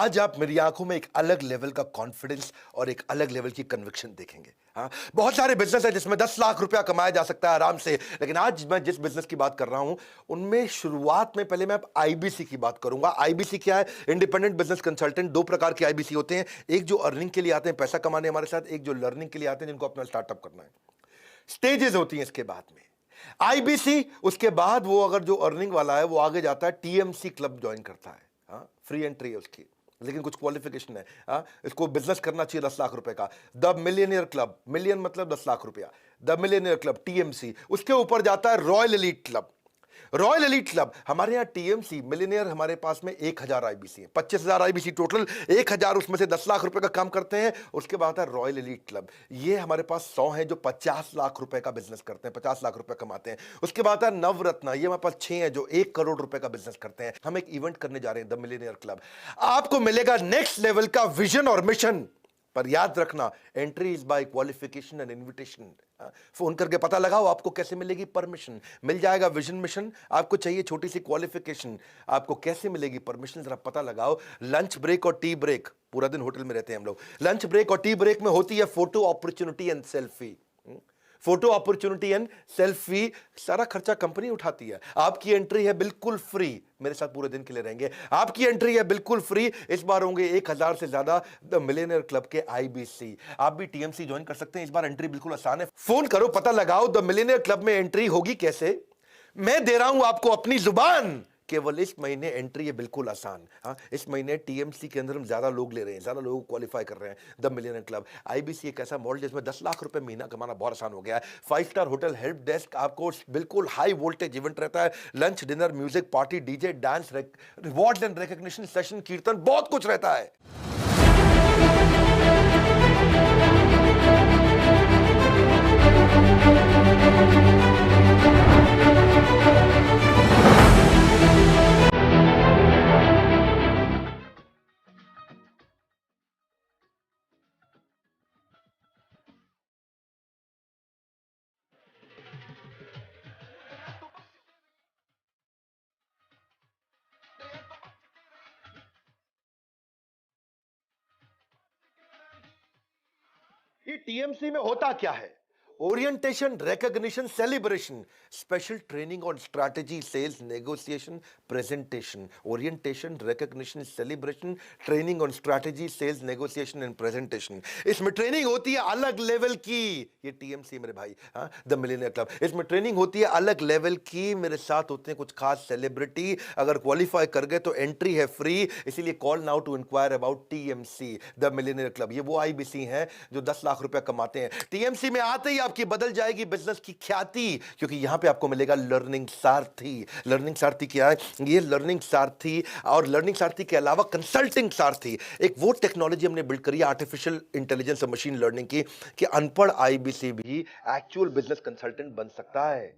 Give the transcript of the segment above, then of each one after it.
आज आप मेरी आंखों में एक अलग लेवल का कॉन्फिडेंस और एक अलग लेवल की कन्विक्शन देखेंगे। हाँ, बहुत सारे बिजनेस है जिसमें 10 लाख रुपया कमाया जा सकता है आराम से, लेकिन आज मैं जिस बिजनेस की बात कर रहा हूं उनमें शुरुआत में पहले मैं आईबीसी की बात करूंगा। आईबीसी क्या है? Independent business consultant. दो प्रकार के आईबीसी होते हैं, एक जो अर्निंग के लिए आते हैं पैसा कमाने हमारे साथ, एक जो लर्निंग के लिए आते हैं जिनको अपना स्टार्टअप करना है। स्टेजेस होती हैं इसके बाद में। आईबीसी उसके बाद वो अगर जो अर्निंग वाला है वो आगे जाता है टीएमसी क्लब ज्वाइन करता है। हाँ, फ्री एंट्री है उसकी, लेकिन कुछ क्वालिफिकेशन है। हाँ, इसको बिजनेस करना चाहिए 10 लाख रुपए का। द मिलियनियर क्लब, मिलियन मतलब 10 लाख रुपया, द मिलियनियर क्लब टीएमसी। उसके ऊपर जाता है royal elite club. Royal elite club हमारे यहाँ टीएमसी मिलियनियर, हमारे पास में 1000 आईबीसी है, 25,000 आईबीसी टोटल, 1000 उसमें से 10 लाख रुपए का काम करते हैं। उसके बाद है रॉयल एलीट क्लब, ये हमारे पास 100 है जो 50 लाख रुपए का बिजनेस करते हैं, 50 लाख रुपए कमाते हैं। उसके बाद है नवरत्न, ये हमारे पास 6 है जो 1 करोड़ रुपए का बिजनेस करते हैं। हम एक इवेंट करने जा रहे हैं द मिलियनियर क्लब। आपको मिलेगा नेक्स्ट लेवल का विजन और मिशन, पर याद रखना entry is by qualification and invitation. Phone करके पता लगाओ आपको कैसे मिलेगी परमिशन। मिल जाएगा विजन मिशन, आपको चाहिए छोटी सी क्वालिफिकेशन, आपको कैसे मिलेगी परमिशन जरा पता लगाओ। लंच ब्रेक और टी ब्रेक, पूरा दिन होटल में रहते हैं हम लोग, लंच ब्रेक और टी ब्रेक में होती है photo opportunity and selfie. Photo opportunity and selfie, सारा खर्चा कंपनी उठाती है। आपकी एंट्री है बिल्कुल फ्री, मेरे साथ पूरे दिन के लिए रहेंगे, आपकी एंट्री है बिल्कुल फ्री। इस बार होंगे 1000 से ज्यादा द मिलियनियर क्लब के आईबीसी। आप भी टीएमसी ज्वाइन कर सकते हैं, इस बार एंट्री बिल्कुल आसान है। फोन करो, पता लगाओ द मिलियनियर क्लब में एंट्री होगी कैसे। मैं दे रहा हूं आपको अपनी जुबान, केवल इस महीने एंट्री है बिल्कुल आसान। हाँ, इस महीने टीएमसी के अंदर हम ज्यादा लोग ले रहे हैं, ज्यादा लोग क्वालिफाई कर रहे हैं। द मिलियनियर क्लब आईबीसी एक ऐसा मॉडल जिसमें 10 लाख रुपए महीना कमाना बहुत आसान हो गया है। 5 स्टार होटल, हेल्प डेस्क, आपको बिल्कुल हाई वोल्टेज इवेंट रहता है, lunch dinner music party DJ dance rewards and recognition session कीर्तन, बहुत कुछ रहता है। ये टीएमसी में होता क्या है? Orientation, recognition, celebration, special training on strategy, sales, negotiation, presentation. Orientation, recognition, celebration, training on strategy, sales, negotiation and presentation. इसमें ट्रेनिंग होती है अलग लेवल की, ये टीएमसी मेरे भाई, हाँ, द मिलियनियर क्लब। इसमें ट्रेनिंग होती है अलग लेवल की, मेरे साथ होते हैं कुछ खास सेलिब्रिटी। अगर क्वालिफाई कर गए तो एंट्री है फ्री, इसीलिए call now to enquire about TMC the millionaire club. ये वो आईबीसी हैं जो 10 लाख रुपया कमाते हैं। टीएमसी में आते ही आपकी बदल जाएगी बिजनेस की ख्याति, क्योंकि यहां पे आपको मिलेगा लर्निंग सारथी। लर्निंग सारथी क्या है? ये लर्निंग सारथी और लर्निंग सारथी के अलावा कंसल्टिंग सारथी, एक वो टेक्नोलॉजी हमने बिल्ड करी है आर्टिफिशियल इंटेलिजेंस और मशीन लर्निंग की, कि अनपढ़ आईबीसी भी एक्चुअल बिजनेस कंसल्टेंट बन सकता है।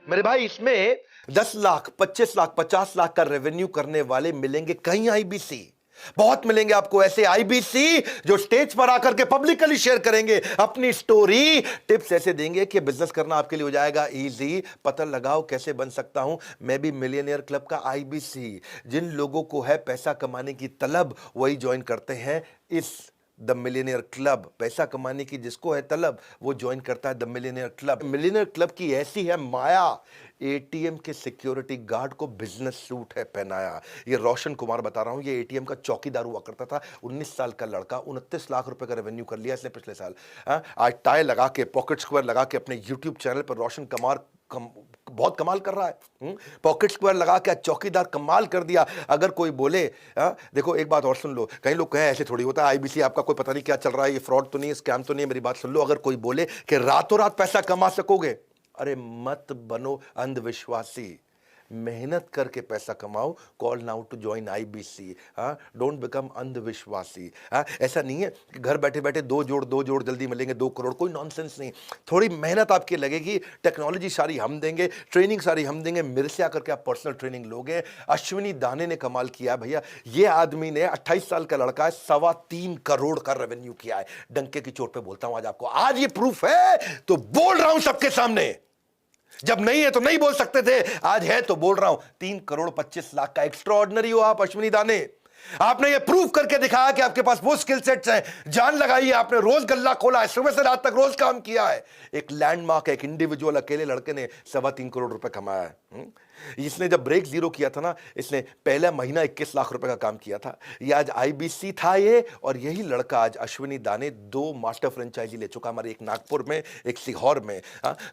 मेरे भाई, इसमें 10 लाख, 25 लाख, 50 लाख का रेवेन्यू करने वाले मिलेंगे कई आईबीसी, बहुत मिलेंगे आपको ऐसे आईबीसी जो स्टेज पर आकर के पब्लिकली शेयर करेंगे अपनी स्टोरी, टिप्स ऐसे देंगे कि बिजनेस करना आपके लिए हो जाएगा इजी। पता लगाओ कैसे बन सकता हूं मैं भी मिलियनियर क्लब का आईबीसी। जिन लोगों को है पैसा कमाने की तलब, वही ज्वाइन करते हैं इस द मिलियनियर क्लब। पैसा कमाने की जिसको है तलब, वो ज्वाइन करता है the millionaire club. Millionaire club की ऐसी है माया, एटीएम के सिक्योरिटी गार्ड को बिजनेस सूट है पहनाया। ये रोशन कुमार बता रहा हूं, ये एटीएम का चौकीदार हुआ करता था, 19 साल का लड़का, 29 लाख रुपए का रेवेन्यू कर लिया इसने पिछले साल। आज टाई लगा के, पॉकेट स्क्वायर लगा के अपने यूट्यूब चैनल पर रोशन कुमार बहुत कमाल कर रहा है। पॉकेट स्क्वायर लगा के चौकीदार कमाल कर दिया। अगर कोई बोले, देखो एक बात और सुन लो, कई लोग कहें ऐसे थोड़ी होता है आईबीसी आपका कोई पता नहीं क्या चल रहा है, ये फ्रॉड तो नहीं है, स्कैम तो नहीं है। मेरी बात सुन लो, अगर कोई बोले कि रातों रात पैसा कमा सकोगे, अरे मत बनो अंधविश्वासी। मेहनत करके पैसा कमाओ, call now to join IBC. हाँ, डोंट बिकम अंधविश्वासी। हाँ, ऐसा नहीं है कि घर बैठे बैठे दो जोड़ जल्दी मिलेंगे 2 करोड़, कोई नॉनसेंस नहीं। थोड़ी मेहनत आपकी लगेगी, टेक्नोलॉजी सारी हम देंगे, ट्रेनिंग सारी हम देंगे, मेरे से आकर के आप पर्सनल ट्रेनिंग लोगे। अश्विनी दाने ने कमाल किया है भैया, ये आदमी ने 28 साल का लड़का है, 3.25 करोड़ का रेवेन्यू किया है। डंके की चोट पे बोलता हूं आज आपको, आज ये प्रूफ है तो बोल रहा हूं सबके सामने। जब नहीं है तो नहीं बोल सकते थे, आज है तो बोल रहा हूं। 3 करोड़ 25 लाख का एक्स्ट्राऑर्डिनरी हो आप अश्विनी दाने। आपने ये प्रूफ करके दिखाया कि आपके पास वो स्किल सेट्स हैं। जान लगाई है आपने, रोज गल्ला खोला है, सुबह से रात तक रोज काम किया है। एक लैंडमार्क, एक इंडिविजुअल अकेले लड़के ने 3.25 करोड़ रुपए कमाया है। इसने जब ब्रेक जीरो किया था ना, इसने पहला महीना 21 लाख रुपए का काम किया था। ये आज आईबीसी था ये, और यही लड़का आज अश्विनी दाने 2 मास्टर फ्रेंचाइजी ले चुका, हमारे एक नागपुर में, एक सीहोर में।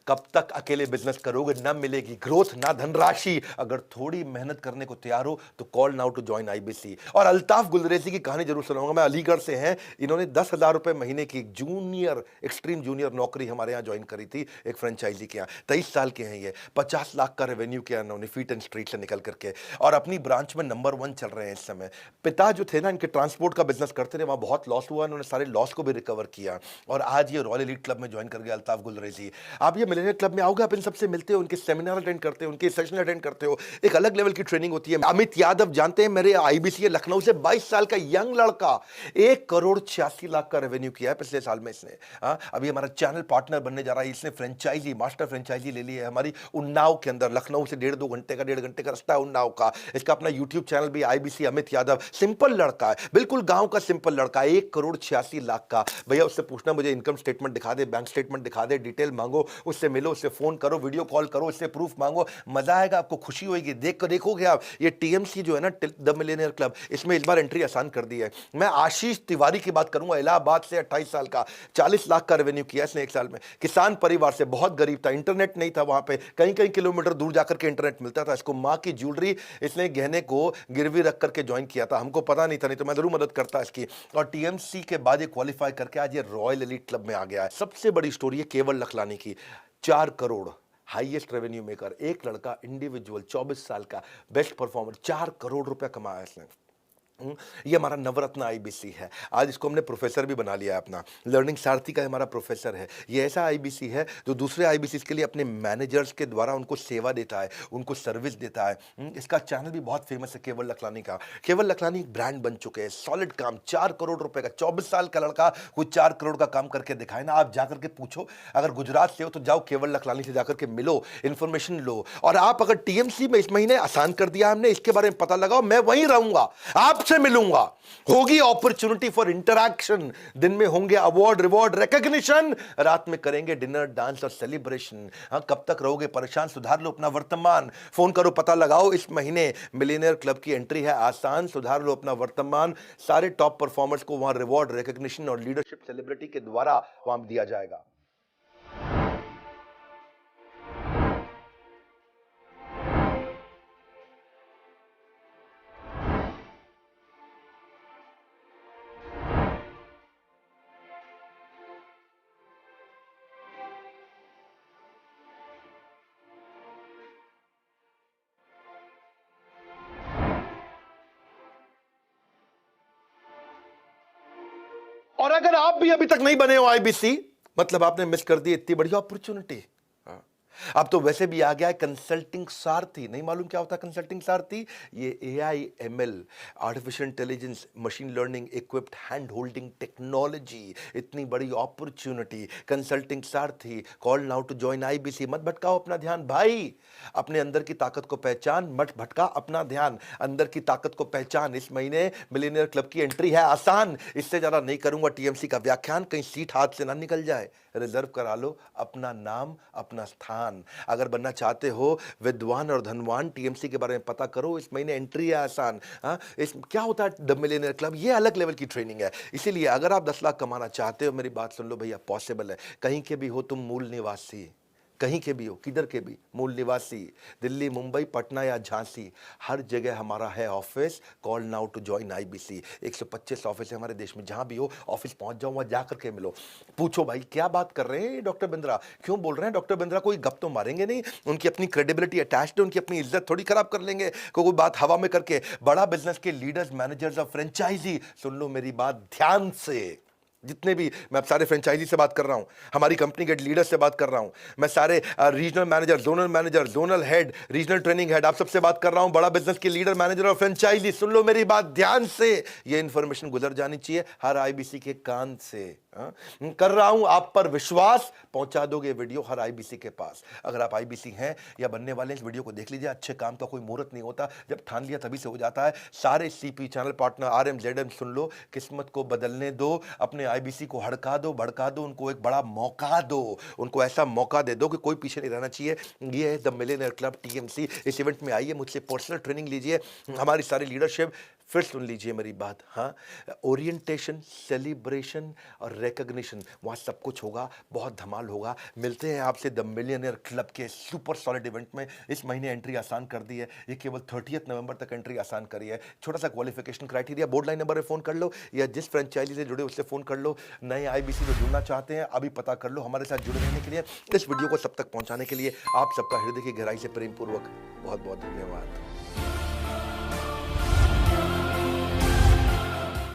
कब तक अकेले बिजनेस करोगे? ना मिलेगी ग्रोथ, ना धनराशि। अगर थोड़ी मेहनत करने को तैयार हो तो call now to join IBC. और अल्ताफ गुलरेजी की कहानी जरूर सुनाऊंगा मैं, अलीगढ़ से हैं। इन्होंने 10,000 रुपए महीने की जूनियर, एक्सट्रीम जूनियर नौकरी हमारे यहाँ ज्वाइन करी थी एक फ्रेंचाइजी के यहाँ। 23 साल के हैं ये, 50 लाख का रेवेन्यू किया उन्होंने फीट एंड स्ट्रीट से निकल करके, और अपनी ब्रांच में नंबर 1 चल रहे हैं इस समय। पिता जो थे ना, इनके ट्रांसपोर्ट का बिजनेस करते थे, वहां बहुत लॉस हुआ, इन्होंने सारे लॉस को भी रिकवर किया, और आज ये रॉयल एलीट क्लब में ज्वाइन कर गया अल्ताफ गुलरेजी। आप ये मिलेनियर क्लब में आओगे, आप इन सबसे मिलते हो, उनके सेमिनार अटेंड करते हो, उनके सेशन अटेंड करते हो, एक अलग लेवल की ट्रेनिंग होती है। अमित यादव जानते हैं, मेरे आईबीसी लखनऊ से 22 साल का यंग लड़का, 1 करोड़ 86 लाख का रेवेन्यू किया है पिछले साल में इसने। अभी हमारा चैनल पार्टनर बनने जा रहा है। इसने फ्रेंचाइजी, मास्टर फ्रेंचाइजी ले ली है हमारी उन्नाव के अंदर। लखनऊ से 1.5 घंटे का रास्ता है उन्नाव का। इसका अपना यूट्यूब चैनल भी आईबीसी अमित यादव। सिंपल लड़का है, बिल्कुल गांव का सिंपल लड़का, 1 करोड़ 86 लाख का। भैया उससे पूछना, मुझे इनकम स्टेटमेंट दिखा दे, बैंक स्टेटमेंट दिखा दे, डिटेल मांगो, उससे मिलो, उससे फोन करो, वीडियो कॉल करो, इससे प्रूफ मांगो, मजा आएगा आपको, खुशी होगी देख कर। देखोगे आप, ये टीएमसी जो है ना, द मिलियनियर क्लब, इसमें इस बार एंट्री आसान कर दी है। मैं आशीष तिवारी की बात करूंगा, इलाहाबाद से, 28 साल का, 40 लाख का रेवेन्यू किया इसने 1 साल में। किसान परिवार से, बहुत गरीब था, इंटरनेट नहीं था वहां पे, कहीं कहीं किलोमीटर दूर जाकर के इंटरनेट मिलता था इसको। मां की ज्वेलरी, इसने गहने को गिरवी रख करके ज्वाइन किया था, हमको पता नहीं था, नहीं तो मैं जरूर मदद करता इसकी। और टीएमसी के बाद ये क्वालिफाई करके आज ये रॉयल एलीट क्लब में आ गया है। सबसे बड़ी स्टोरी है केवल लखलानी की, 4 करोड़ हाईएस्ट रेवेन्यू मेकर, एक लड़का इंडिविजुअल, 24 साल का, बेस्ट परफॉर्मर, 4 करोड़ रुपया कमाया इसने। ये हमारा नवरत्न आईबीसी है। आज इसको हमने प्रोफेसर भी बना लिया है अपना, लर्निंग सारथी का हमारा प्रोफेसर है। ये ऐसा आईबीसी है जो दूसरे आईबीसी के लिए अपने मैनेजर्स के द्वारा उनको सेवा देता है, उनको सर्विस देता है। इसका चैनल भी बहुत फेमस है, केवल लखलानी का। केवल लखलानी एक ब्रांड बन चुके हैं, सॉलिड काम, 4 करोड़ रुपए का, 24 साल का लड़का कुछ 4 करोड़ का काम करके दिखाए ना। आप जाकर के पूछो, अगर गुजरात से हो तो जाओ केवल लखलानी से जाकर के मिलो, इंफॉर्मेशन लो। और आप अगर टीएमसी में इस महीने आसान कर दिया हमने, इसके बारे में पता लगाओ, मैं वहीं रहूंगा, आपसे मिलूंगा, होगी अपॉर्चुनिटी फॉर इंटरैक्शन। दिन में होंगे अवार्ड, रिवॉर्ड, रिकॉग्निशन, रात में करेंगे डिनर, डांस और सेलिब्रेशन। कब तक रहोगे परेशान? सुधार लो अपना वर्तमान, फोन करो, पता लगाओ। इस महीने मिलियनियर क्लब की एंट्री है आसान, सुधार लो अपना वर्तमान। सारे टॉप परफॉर्मर्स को वहां रिवॉर्ड, रिकॉग्निशन और लीडरशिप सेलिब्रिटी के द्वारा वहां दिया जाएगा। और अगर आप भी अभी तक नहीं बने हो आईबीसी, मतलब आपने मिस कर दी इतनी बढ़िया अपॉर्चुनिटी। अब तो वैसे भी आ गया है कंसल्टिंग सारथी। नहीं मालूम क्या होता है कंसल्टिंग सारथी? ये AI, ML, artificial intelligence, machine learning equipped hand holding technology, इतनी बड़ी opportunity, consulting Sarathi. Call now to join IBC. मत भटकाओ अपना ध्यान भाई, अपने अंदर की ताकत को पहचान, मत भटका अपना ध्यान, अंदर की ताकत को पहचान। इस महीने मिलियनियर क्लब की एंट्री है आसान, इससे ज्यादा नहीं करूंगा टीएमसी का व्याख्यान, कहीं सीट हाथ से ना निकल जाए। रिजर्व करा लो अपना नाम, अपना स्थान। अगर बनना चाहते हो विद्वान और धनवान, टीएमसी के बारे में पता करो। इस महीने एंट्री है आसान। इस क्या होता है द मिलियनियर क्लब? ये अलग लेवल की ट्रेनिंग है। इसीलिए अगर आप 10 लाख कमाना चाहते हो, मेरी बात सुन लो भैया, पॉसिबल है। कहीं के भी हो तुम मूल निवासी, कहीं के भी हो, किधर के भी, मूल निवासी, दिल्ली, मुंबई, पटना या झांसी, हर जगह हमारा है office. Call now to join IBC. 125 office है हमारे देश में, जहां भी हो ऑफिस पहुंच जाओ, वहां जाकर के मिलो। पूछो भाई क्या बात कर रहे हैं डॉक्टर बिंद्रा, क्यों बोल रहे हैं डॉक्टर बिंद्रा, कोई गप तो मारेंगे नहीं? उनकी अपनी क्रेडिबिलिटी अटैच्ड है, उनकी अपनी इज्जत थोड़ी खराब कर लेंगे कोई बात हवा में करके। बड़ा बिजनेस के लीडर्स, मैनेजर्स और फ्रेंचाइजी, सुन लो मेरी बात ध्यान से। जितने भी, मैं अब सारे फ्रेंचाइजी से बात कर रहा हूं, हमारी कंपनी के लीडर से बात कर रहा हूं, मैं सारे regional manager, zonal head, regional training head, आप सबसे बात कर रहा हूं। बड़ा बिजनेस के लीडर, मैनेजर और फ्रेंचाइजी, सुन लो मेरी बात ध्यान से। ये इंफॉर्मेशन गुजर जानी चाहिए हर आईबीसी के कान से। कर रहा हूं आप पर विश्वास, पहुंचा दोगे वीडियो हर आईबीसी के पास। अगर आप आईबीसी हैं या बनने वाले, इस वीडियो को देख लीजिए। अच्छे काम का कोई मुहूर्त नहीं होता, जब ठान लिया तभी से हो जाता है। सारे सीपी चैनल पार्टनर, आरएम जेडएम, सुन लो, किस्मत को बदलने दो, अपने आईबीसी को हड़का दो, भड़का दो, उनको एक बड़ा मौका दो, उनको ऐसा मौका दे दो कि कोई पीछे नहीं रहना चाहिए। ये है द मिलियनेयर क्लब टीएमसी। इस इवेंट में आइए, मुझसे पर्सनल ट्रेनिंग लीजिए, हमारी सारी लीडरशिप। फिर सुन लीजिए मेरी बात, हाँ, ओरिएंटेशन, सेलिब्रेशन और रिकग्निशन, वहाँ सब कुछ होगा, बहुत धमाल होगा। मिलते हैं आपसे द मिलियनेयर क्लब के सुपर सॉलिड इवेंट में। इस महीने एंट्री आसान कर दी है, ये केवल 30 नवंबर तक एंट्री आसान करी है। छोटा सा qualification criteria, board line number पे फ़ोन कर लो या जिस फ्रेंचाइजी से जुड़े उससे फ़ोन कर लो। नए आईबीसी में जुड़ना चाहते हैं, अभी पता कर लो। हमारे साथ जुड़े रहने के लिए, इस वीडियो को सब तक पहुँचाने के लिए आप सबका हृदय की गहराई से प्रेमपूर्वक बहुत बहुत धन्यवाद।